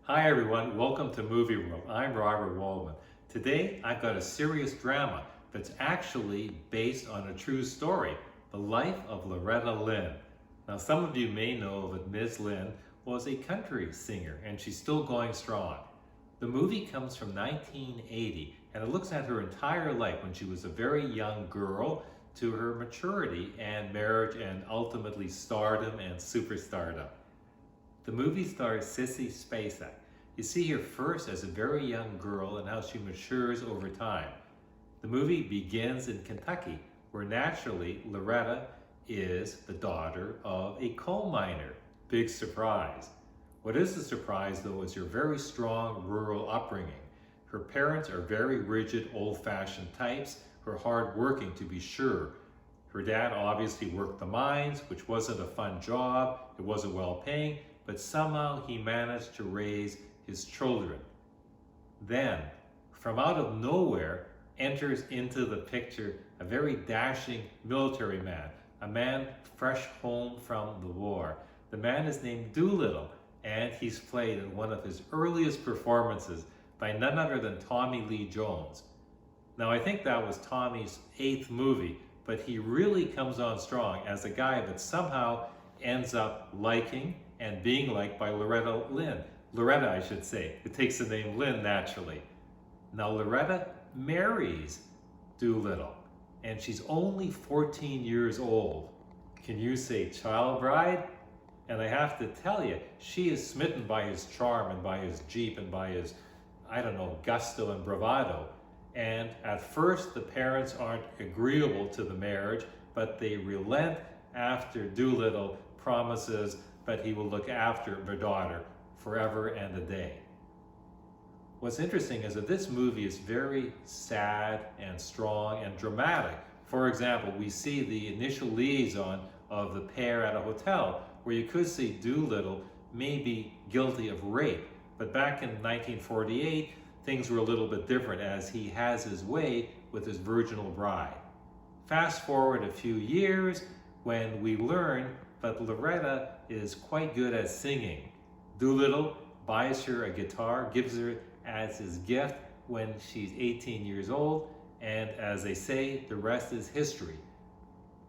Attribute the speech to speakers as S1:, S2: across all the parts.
S1: Hi everyone, welcome to Movie World. I'm Robert Waldman. Today I've got a serious drama that's actually based on a true story, the life of Loretta Lynn. Now some of you may know that Ms. Lynn was a country singer and she's still going strong. The movie comes from 1980 and it looks at her entire life when she was a very young girl to her maturity and marriage and ultimately stardom and superstardom. The movie stars Sissy Spacek. You see her first as a very young girl and how she matures over time. The movie begins in Kentucky, where naturally Loretta is the daughter of a coal miner. Big surprise. What is the surprise though is her very strong rural upbringing. Her parents are very rigid, old-fashioned types, who are hard-working to be sure. Her dad obviously worked the mines, which wasn't a fun job, it wasn't well-paying, but somehow he managed to raise his children. Then, from out of nowhere, enters into the picture a very dashing military man, a man fresh home from the war. The man is named Doolittle, and he's played in one of his earliest performances by none other than Tommy Lee Jones. Now, I think that was Tommy's 8th movie, but he really comes on strong as a guy that somehow ends up liking and being liked by Loretta Lynn. Loretta, I should say. It takes the name Lynn naturally. Now Loretta marries Doolittle, and she's only 14 years old. Can you say child bride? And I have to tell you, she is smitten by his charm and by his Jeep and by his, I don't know, gusto and bravado. And at first the parents aren't agreeable to the marriage, but they relent after Doolittle promises but he will look after their daughter forever and a day. What's interesting is that this movie is very sad and strong and dramatic. For example, we see the initial liaison of the pair at a hotel where you could see Doolittle may be guilty of rape, but back in 1948, things were a little bit different as he has his way with his virginal bride. Fast forward a few years when we learn that Loretta is quite good at singing. Doolittle buys her a guitar, gives her as his gift when she's 18 years old, and as they say, the rest is history.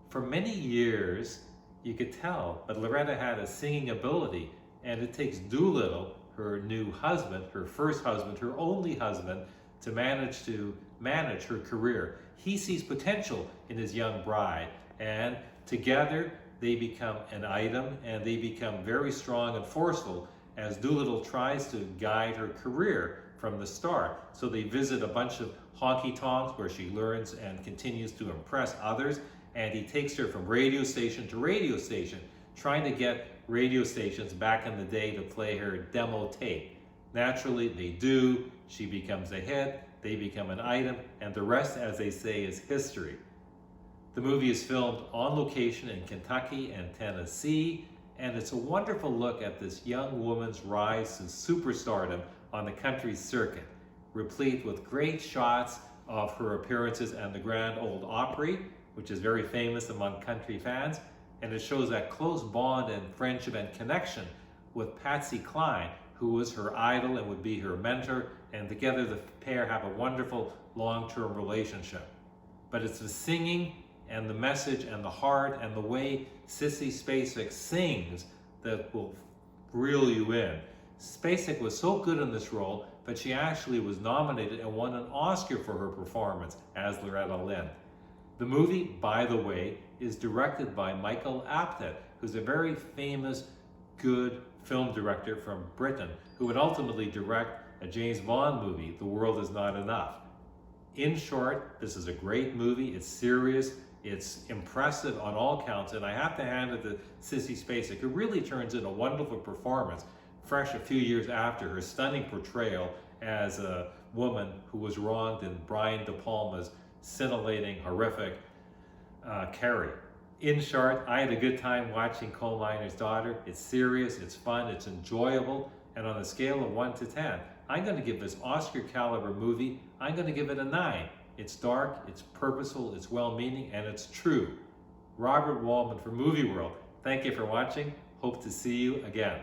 S1: For many years, you could tell that Loretta had a singing ability, and it takes Doolittle, her new husband, her first husband, her only husband, to manage her career. He sees potential in his young bride, and together they become an item and they become very strong and forceful as Doolittle tries to guide her career from the start. So they visit a bunch of honky-tonks where she learns and continues to impress others, and he takes her from radio station to radio station, trying to get radio stations back in the day to play her demo tape. Naturally, they do. She becomes a hit, they become an item, and the rest, as they say, is history. The movie is filmed on location in Kentucky and Tennessee, and it's a wonderful look at this young woman's rise to superstardom on the country circuit, replete with great shots of her appearances at the Grand Ole Opry, which is very famous among country fans, and it shows that close bond and friendship and connection with Patsy Cline, who was her idol and would be her mentor, and together the pair have a wonderful long-term relationship. But it's the singing and the message and the heart and the way Sissy Spacek sings that will reel you in. Spacek was so good in this role that she actually was nominated and won an Oscar for her performance as Loretta Lynn. The movie, by the way, is directed by Michael Apted, who's a very famous, good film director from Britain, who would ultimately direct a James Bond movie, The World Is Not Enough. In short, this is a great movie. It's serious. It's impressive on all counts, and I have to hand it to Sissy Spacek, who really turns in a wonderful performance, fresh a few years after her stunning portrayal as a woman who was wronged in Brian De Palma's scintillating, horrific Carrie. In short, I had a good time watching Coal Miner's Daughter. It's serious, it's fun, it's enjoyable, and on a scale of 1 to 10, I'm going to give this Oscar caliber movie, I'm going to give it a 9. It's dark, it's purposeful, it's well-meaning, and it's true. Robert Waldman for Movie World. Thank you for watching. Hope to see you again.